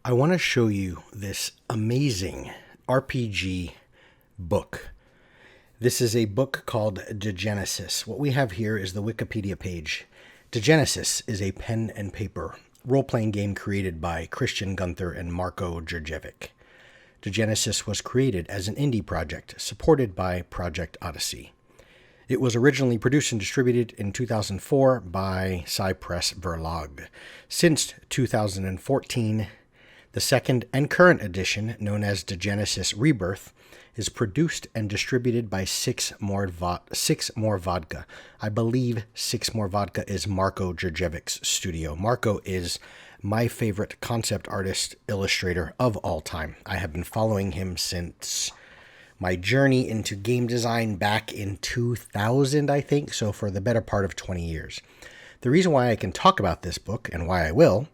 I want to show you this amazing RPG book. This is a book called Degenesis. What we have here is the Wikipedia page. Degenesis is a pen and paper role-playing game created by Christian Gunther and Marko Djurjevic. Degenesis was created as an indie project supported by Project Odyssey. It was originally produced and distributed in 2004 by Cypress Verlag. Since 2014, the second and current edition, known as Degenesis Rebirth, is produced and distributed by Six More Vodka. I believe Six More Vodka is Marko Djurjevic's studio. Marko is my favorite concept artist, illustrator of all time. I have been following him since my journey into game design back in 2000, I think, so for the better part of 20 years. The reason why I can talk about this book, and why I will,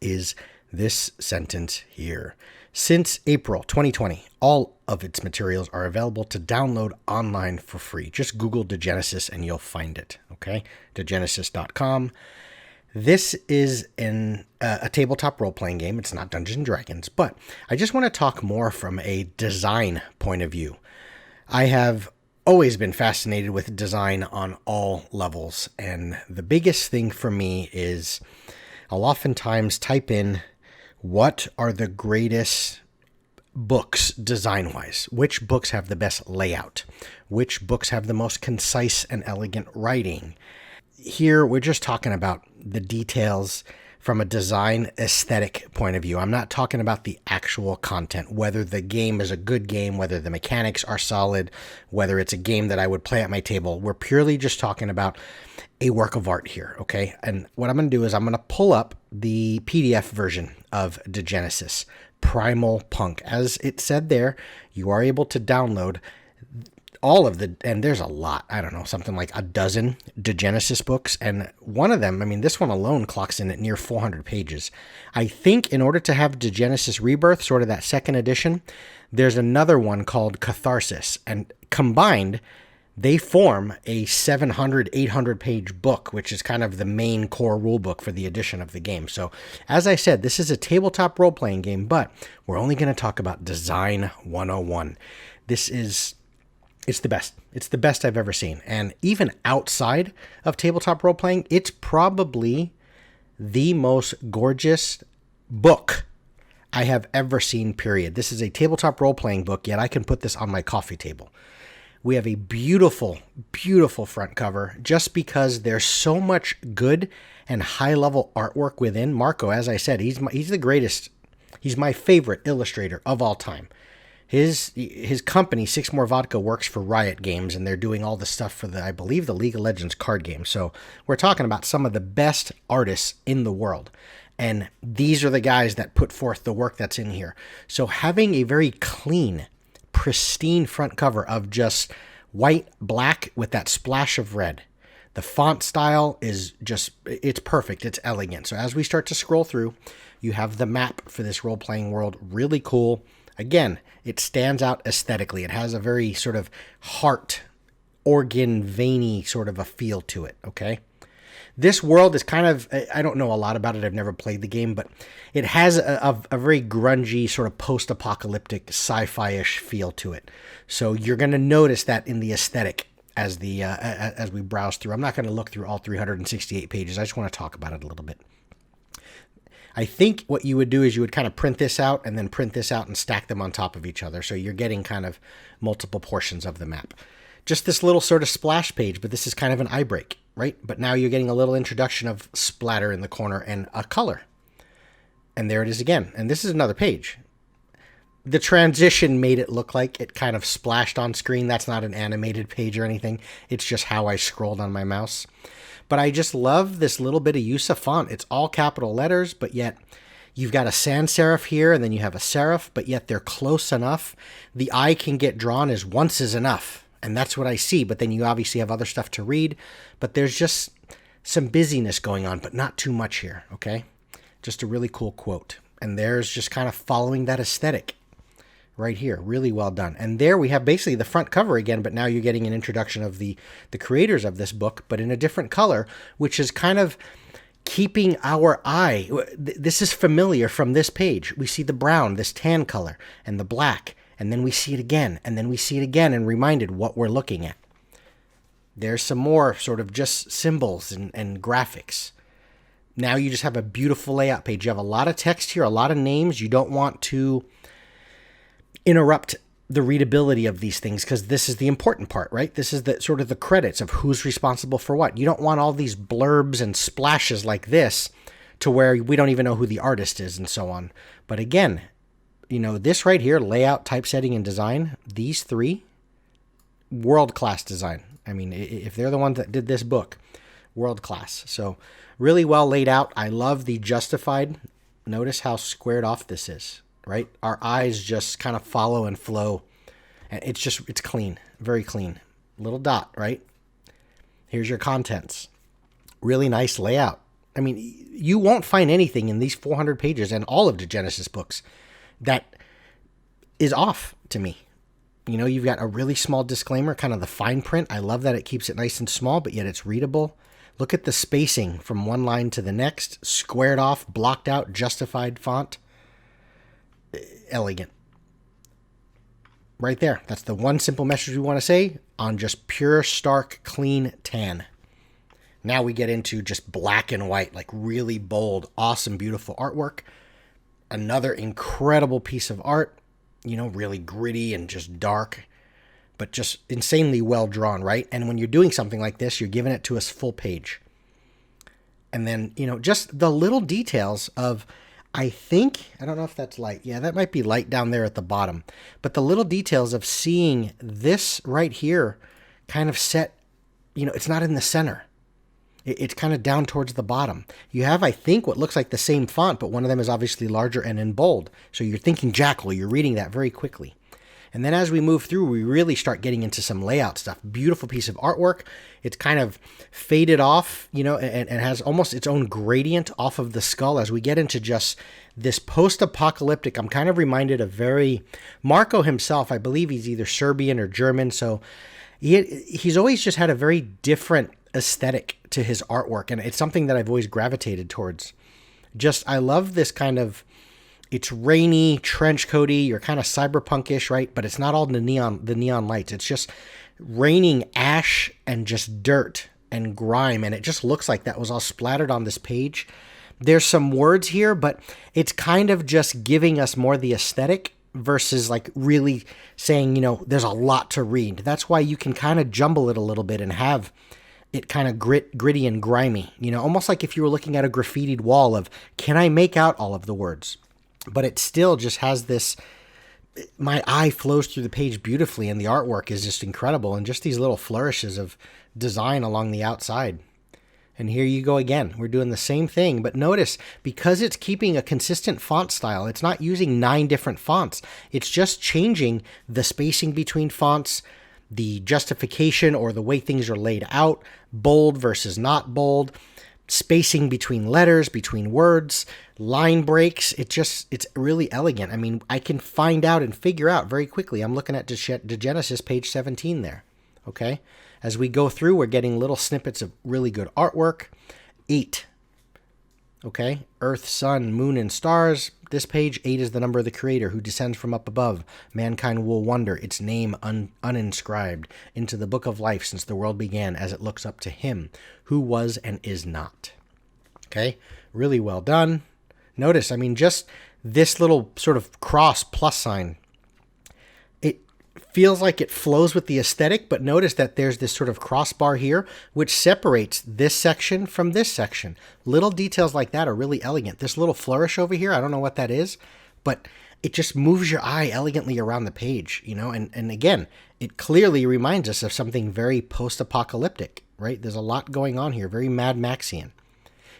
is this sentence here. Since April 2020, all of its materials are available to download online for free. Just Google Degenesis and you'll find it, okay? Degenesis.com. This is a tabletop role-playing game. It's not Dungeons & Dragons, but I just want to talk more from a design point of view. I have always been fascinated with design on all levels, and the biggest thing for me is I'll oftentimes type in, what are the greatest books design-wise? Which books have the best layout? Which books have the most concise and elegant writing? Here, we're just talking about the details from a design aesthetic point of view. I'm not talking about the actual content, whether the game is a good game, whether the mechanics are solid, whether it's a game that I would play at my table. We're purely just talking about a work of art here, okay? And what I'm going to do is I'm going to pull up the PDF version of Degenesis, Primal Punk. As it said there, you are able to download all of the, and there's a lot, I don't know, something like a dozen Degenesis books, and one of them, I mean, this one alone clocks in at near 400 pages. I think in order to have Degenesis Rebirth, sort of that second edition, there's another one called Catharsis, and combined, they form a 700, 800 page book, which is kind of the main core rule book for the edition of the game. So, as I said, this is a tabletop role-playing game, but we're only going to talk about Design 101. It's the best. It's the best I've ever seen. And even outside of tabletop role-playing, it's probably the most gorgeous book I have ever seen, period. This is a tabletop role-playing book, yet I can put this on my coffee table. We have a beautiful, beautiful front cover just because there's so much good and high-level artwork within. Marko, as I said, he's the greatest. He's my favorite illustrator of all time. His company, Six More Vodka, works for Riot Games, and they're doing all the stuff for I believe, the League of Legends card game. So we're talking about some of the best artists in the world. And these are the guys that put forth the work that's in here. So having a very clean, pristine front cover of just white, black with that splash of red. The font style is just, it's perfect. It's elegant. So as we start to scroll through, you have the map for this role-playing world. Really cool. Again, it stands out aesthetically. It has a very sort of heart, organ, veiny sort of a feel to it, okay? This world is kind of, I don't know a lot about it. I've never played the game, but it has a very grungy, sort of post-apocalyptic, sci-fi-ish feel to it. So you're going to notice that in the aesthetic as we browse through. I'm not going to look through all 368 pages. I just want to talk about it a little bit. I think what you would do is you would kind of print this out and then print this out and stack them on top of each other. So you're getting kind of multiple portions of the map. Just this little sort of splash page, but this is kind of an eye break, right? But now you're getting a little introduction of splatter in the corner and a color. And there it is again. And this is another page. The transition made it look like it kind of splashed on screen. That's not an animated page or anything. It's just how I scrolled on my mouse. But I just love this little bit of use of font. It's all capital letters, but yet you've got a sans serif here, and then you have a serif, but yet they're close enough. The eye can get drawn as once is enough, and that's what I see. But then you obviously have other stuff to read, but there's just some busyness going on, but not too much here, okay? Just a really cool quote. And there's just kind of following that aesthetic right here. Really well done. And there we have basically the front cover again, but now you're getting an introduction of the creators of this book, but in a different color, which is kind of keeping our eye. This is familiar from this page. We see the brown, this tan color, and the black, and then we see it again, and then we see it again, and reminded what we're looking at. There's some more sort of just symbols and graphics. Now you just have a beautiful layout page. You have a lot of text here, a lot of names. You don't want to interrupt the readability of these things because this is the important part, right? This is the sort of the credits of who's responsible for what. You don't want all these blurbs and splashes like this to where we don't even know who the artist is and so on. But again, you know, this right here, layout, typesetting, and design, these three, world-class design. I mean, if they're the ones that did this book, world-class. So really well laid out. I love the justified. Notice how squared off this is. Right? Our eyes just kind of follow and flow. And it's clean, very clean. Little dot, right? Here's your contents. Really nice layout. I mean, you won't find anything in these 400 pages and all of Degenesis books that is off to me. You know, you've got a really small disclaimer, kind of the fine print. I love that it keeps it nice and small, but yet it's readable. Look at the spacing from one line to the next. Squared off, blocked out, justified font. Elegant. Right there. That's the one simple message we want to say on just pure, stark, clean tan. Now we get into just black and white, like really bold, awesome, beautiful artwork. Another incredible piece of art, you know, really gritty and just dark, but just insanely well drawn, right? And when you're doing something like this, you're giving it to us full page. And then, you know, just the little details of, I don't know if that's light. Yeah, that might be light down there at the bottom. But the little details of seeing this right here kind of set, you know, it's not in the center. It's kind of down towards the bottom. You have, I think, what looks like the same font, but one of them is obviously larger and in bold. So you're thinking Jackal. You're reading that very quickly. And then as we move through, we really start getting into some layout stuff. Beautiful piece of artwork. It's kind of faded off, you know, and has almost its own gradient off of the skull. As we get into just this post-apocalyptic, I'm kind of reminded of Marco himself. I believe he's either Serbian or German. So he's always just had a very different aesthetic to his artwork. And it's something that I've always gravitated towards. I love this kind of, it's rainy, trench coaty, you're kind of cyberpunkish, right? But it's not all the neon lights. It's just raining ash and just dirt and grime. And it just looks like that was all splattered on this page. There's some words here, but it's kind of just giving us more the aesthetic versus like really saying, you know, there's a lot to read. That's why you can kind of jumble it a little bit and have it kind of gritty and grimy, you know, almost like if you were looking at a graffitied wall of, can I make out all of the words? But it still just has this, my eye flows through the page beautifully, and the artwork is just incredible, and just these little flourishes of design along the outside. And here you go again. We're doing the same thing, but notice, because it's keeping a consistent font style, it's not using 9 different fonts. It's just changing the spacing between fonts, the justification or the way things are laid out, bold versus not bold, spacing between letters, between words, line breaks. It's really elegant. I mean, I can find out and figure out very quickly. I'm looking at Degenesis page 17 there. Okay. As we go through, we're getting little snippets of really good artwork. 8. Okay. Earth, sun, moon, and stars. This page, 8 is the number of the creator who descends from up above. Mankind will wonder, its name uninscribed, into the book of life since the world began, as it looks up to him who was and is not. Okay, really well done. Notice, I mean, just this little sort of cross plus sign, it feels like it flows with the aesthetic, but notice that there's this sort of crossbar here, which separates this section from this section. Little details like that are really elegant. This little flourish over here, I don't know what that is, but it just moves your eye elegantly around the page, you know, and again, it clearly reminds us of something very post-apocalyptic, right? There's a lot going on here, very Mad Maxian.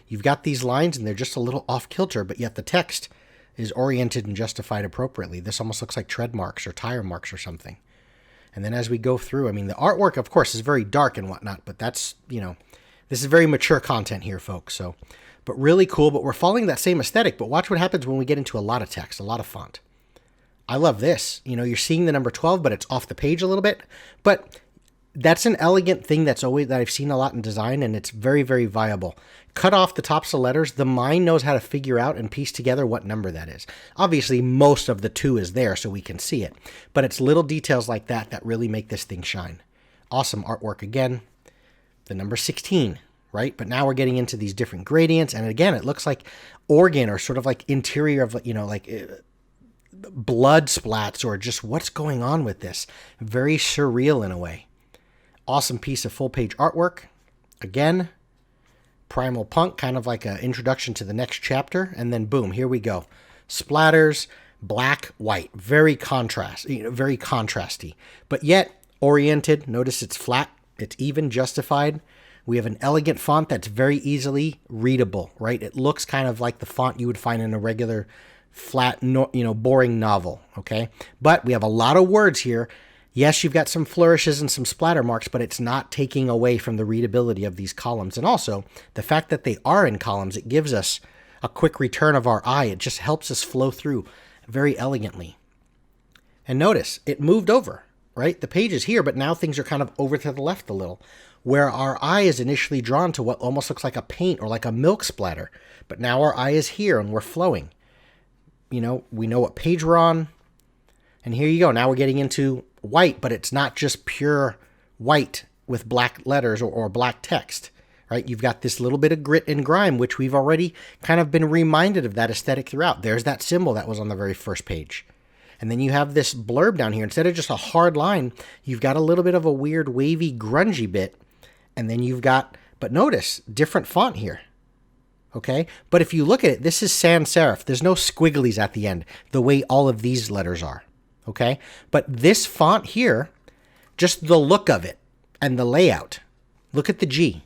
You've got these lines and they're just a little off kilter, but yet the text is oriented and justified appropriately. This almost looks like tread marks or tire marks or something. And then as we go through, I mean, the artwork, of course, is very dark and whatnot, but that's, you know, this is very mature content here, folks. So, but really cool, but we're following that same aesthetic, but watch what happens when we get into a lot of text, a lot of font. I love this. You know, you're seeing the number 12, but it's off the page a little bit, but that's an elegant thing that I've seen a lot in design, and it's very, very viable. Cut off the tops of letters. The mind knows how to figure out and piece together what number that is. Obviously, most of the 2 is there so we can see it, but it's little details like that that really make this thing shine. Awesome artwork again. The number 16, right? But now we're getting into these different gradients, and again, it looks like organ or sort of like interior of, blood splats or just what's going on with this. Very surreal in a way. Awesome piece of full-page artwork. Again, Primal Punk, kind of like an introduction to the next chapter, and then boom, here we go. Splatters, black, white, very contrasty, but yet oriented. Notice it's flat, it's even, justified. We have an elegant font that's very easily readable, right? It looks kind of like the font you would find in a regular flat, boring novel, okay? But we have a lot of words here. Yes, you've got some flourishes and some splatter marks, but it's not taking away from the readability of these columns. And also, the fact that they are in columns, it gives us a quick return of our eye. It just helps us flow through very elegantly. And notice, it moved over, right? The page is here, but now things are kind of over to the left a little, where our eye is initially drawn to what almost looks like a paint or like a milk splatter. But now our eye is here and we're flowing. We know what page we're on. And here you go. Now we're getting into white, but it's not just pure white with black letters or black text, right? You've got this little bit of grit and grime, which we've already kind of been reminded of that aesthetic throughout. There's that symbol that was on the very first page. And then you have this blurb down here. Instead of just a hard line, you've got a little bit of a weird wavy grungy bit. And then you've got, but notice, different font here. Okay? But if you look at it, this is sans serif. There's no squigglies at the end, the way all of these letters are. Okay? But this font here, just the look of it and the layout. Look at the G.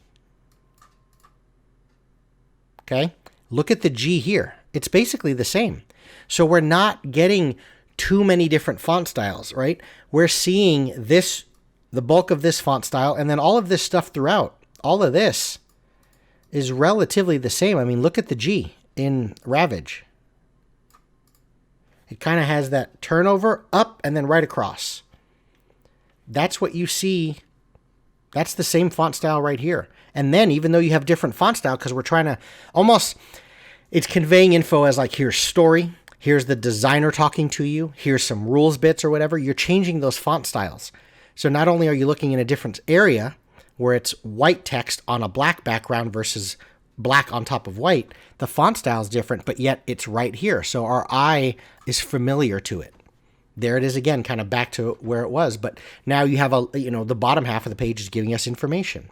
Okay? Look at the G here. It's basically the same. So we're not getting too many different font styles, right? We're seeing this, the bulk of this font style, and then all of this stuff throughout. All of this is relatively the same. I mean, look at the G in Ravage. It kind of has that turnover up and then right across. That's what you see. That's the same font style right here. And then even though you have different font style, because we're trying to almost, it's conveying info as like, here's story, here's the designer talking to you, here's some rules bits or whatever. You're changing those font styles. So not only are you looking in a different area where it's white text on a black background versus black on top of white, the font style is different, but yet it's right here. So our eye is familiar to it. There it is again, kind of back to where it was. But now you have the bottom half of the page is giving us information.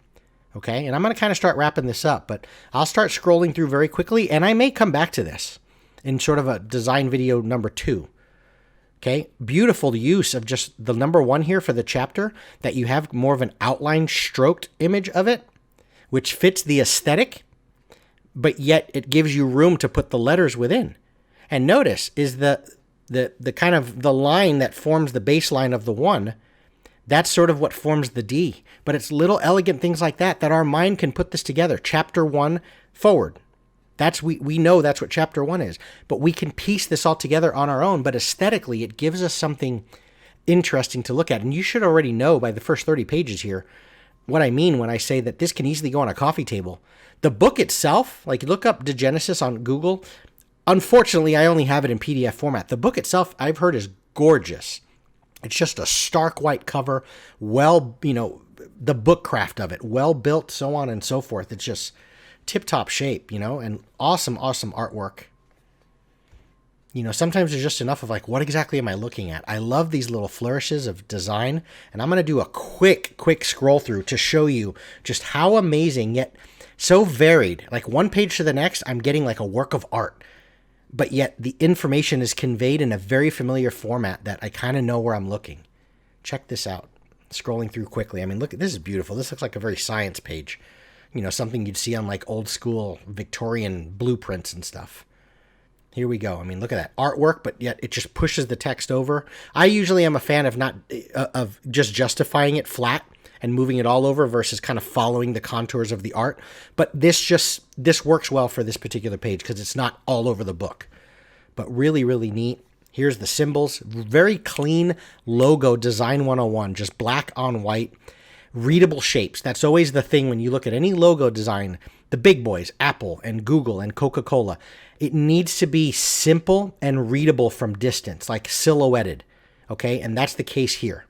Okay. And I'm going to kind of start wrapping this up, but I'll start scrolling through very quickly, and I may come back to this in sort of a design video number 2. Okay. Beautiful use of just the number 1 here for the chapter, that you have more of an outline stroked image of it, which fits the aesthetic, but yet it gives you room to put the letters within. And notice is the kind of the line that forms the baseline of the 1. That's sort of what forms the D. But it's little elegant things like that our mind can put this together. Chapter 1 forward. We know that's what chapter 1 is. But we can piece this all together on our own. But aesthetically, it gives us something interesting to look at. And you should already know by the first 30 pages here what I mean when I say that this can easily go on a coffee table. The book itself, like look up Degenesis on Google. Unfortunately, I only have it in PDF format. The book itself, I've heard, is gorgeous. It's just a stark white cover, the book craft of it, well built, so on and so forth. It's just tip-top shape, and awesome, awesome artwork. Sometimes there's just enough of like, what exactly am I looking at? I love these little flourishes of design, and I'm going to do a quick scroll through to show you just how amazing, yet so varied. Like one page to the next, I'm getting like a work of art. But yet the information is conveyed in a very familiar format that I kind of know where I'm looking. Check this out. Scrolling through quickly. I mean, look, this is beautiful. This looks like a very science page. Something you'd see on like old school Victorian blueprints and stuff. Here we go. I mean, look at that artwork, but yet it just pushes the text over. I usually am a fan of just justifying it flat and moving it all over versus kind of following the contours of the art. But this works well for this particular page because it's not all over the book. But really, really neat. Here's the symbols. Very clean logo, Design 101, just black on white. readable shapes. That's always the thing when you look at any logo design, the big boys, Apple and Google and Coca-Cola. It needs to be simple and readable from distance, like silhouetted, okay? And that's the case here.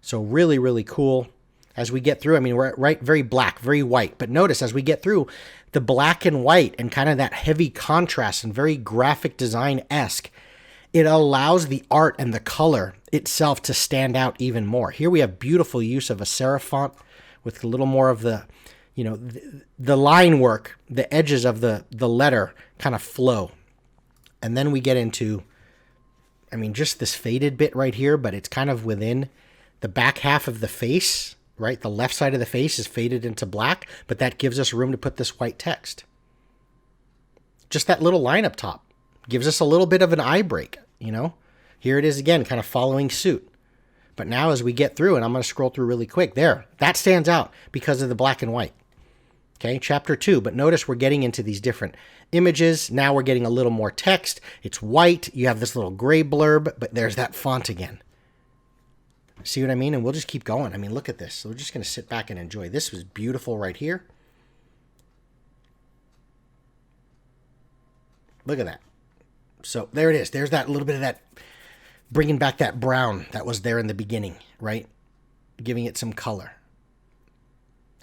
So really, really cool. As we get through, I mean, we're right, very black, very white. But notice as we get through, the black and white and kind of that heavy contrast and very graphic design-esque, it allows the art and the color itself to stand out even more. Here we have beautiful use of a serif font with a little more of the, you know, the line work, the edges of the letter kind of flow. And then we get into, I mean, just this faded bit right here, but it's kind of within the back half of the face, right? The left side of the face is faded into black, but that gives us room to put this white text. Just that little line up top gives us a little bit of an eye break, you know? Here it is again, kind of following suit. But now as we get through, and I'm going to scroll through really quick, there, that stands out because of the black and white. Okay, chapter 2, but notice we're getting into these different images. Now we're getting a little more text. It's white. You have this little gray blurb, but there's that font again. See what I mean? And we'll just keep going. I mean, look at this. So we're just going to sit back and enjoy. This was beautiful right here. Look at that. So there it is. There's that little bit of that, bringing back that brown that was there in the beginning, right? Giving it some color.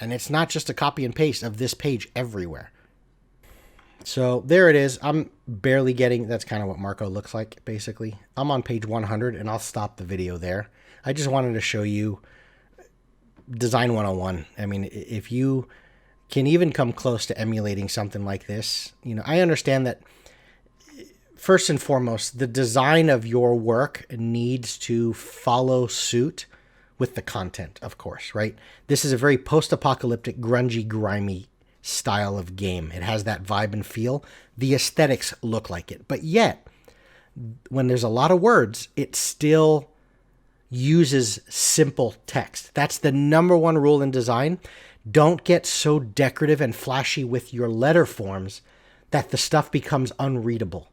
And it's not just a copy and paste of this page everywhere. So there it is. I'm barely getting, that's kind of what Marco looks like, basically. I'm on page 100, and I'll stop the video there. I just wanted to show you Design 101. I mean, if you can even come close to emulating something like this, you know, I understand that first and foremost, the design of your work needs to follow suit with the content, of course, right? This is a very post-apocalyptic, grungy, grimy style of game. It has that vibe and feel. The aesthetics look like it. But yet, when there's a lot of words, it still uses simple text. That's the number one rule in design. Don't get so decorative and flashy with your letter forms that the stuff becomes unreadable.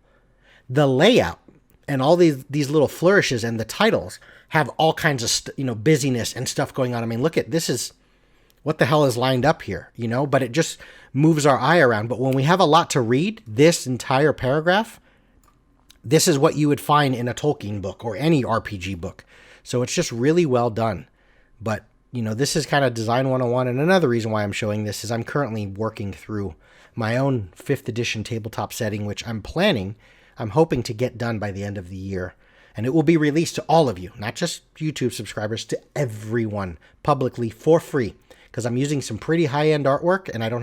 The layout and all these little flourishes and the titles have all kinds of busyness and stuff going on. I mean, look at this, is what the hell is lined up here, you know, but it just moves our eye around. But when we have a lot to read, this entire paragraph, this is what you would find in a Tolkien book or any RPG book. So it's just really well done. But, you know, this is kind of Design 101. And another reason why I'm showing this is I'm currently working through my own 5th edition tabletop setting, which I'm hoping to get done by the end of the year. And it will be released to all of you, not just YouTube subscribers, to everyone publicly for free, because I'm using some pretty high-end artwork, and I don't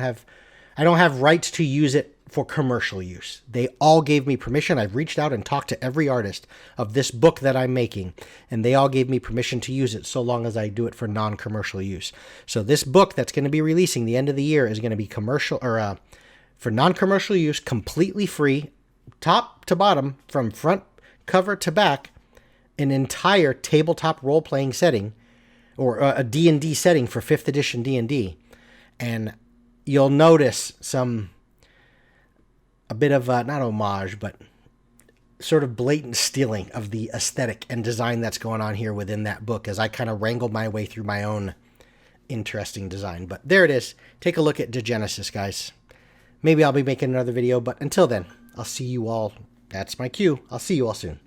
have rights to use it for commercial use. They all gave me permission. I've reached out and talked to every artist of this book that I'm making, and they all gave me permission to use it so long as I do it for non-commercial use. So this book that's going to be releasing the end of the year is going to be commercial or for non-commercial use, completely free, top to bottom, from front cover to back, an entire tabletop role-playing setting, or a D&D setting for 5th edition D&D. And you'll notice a bit of not homage, but sort of blatant stealing of the aesthetic and design that's going on here within that book as I kind of wrangled my way through my own interesting design. But there it is. Take a look at Degenesis, guys. Maybe I'll be making another video, but until then, I'll see you all. That's my cue. I'll see you all soon.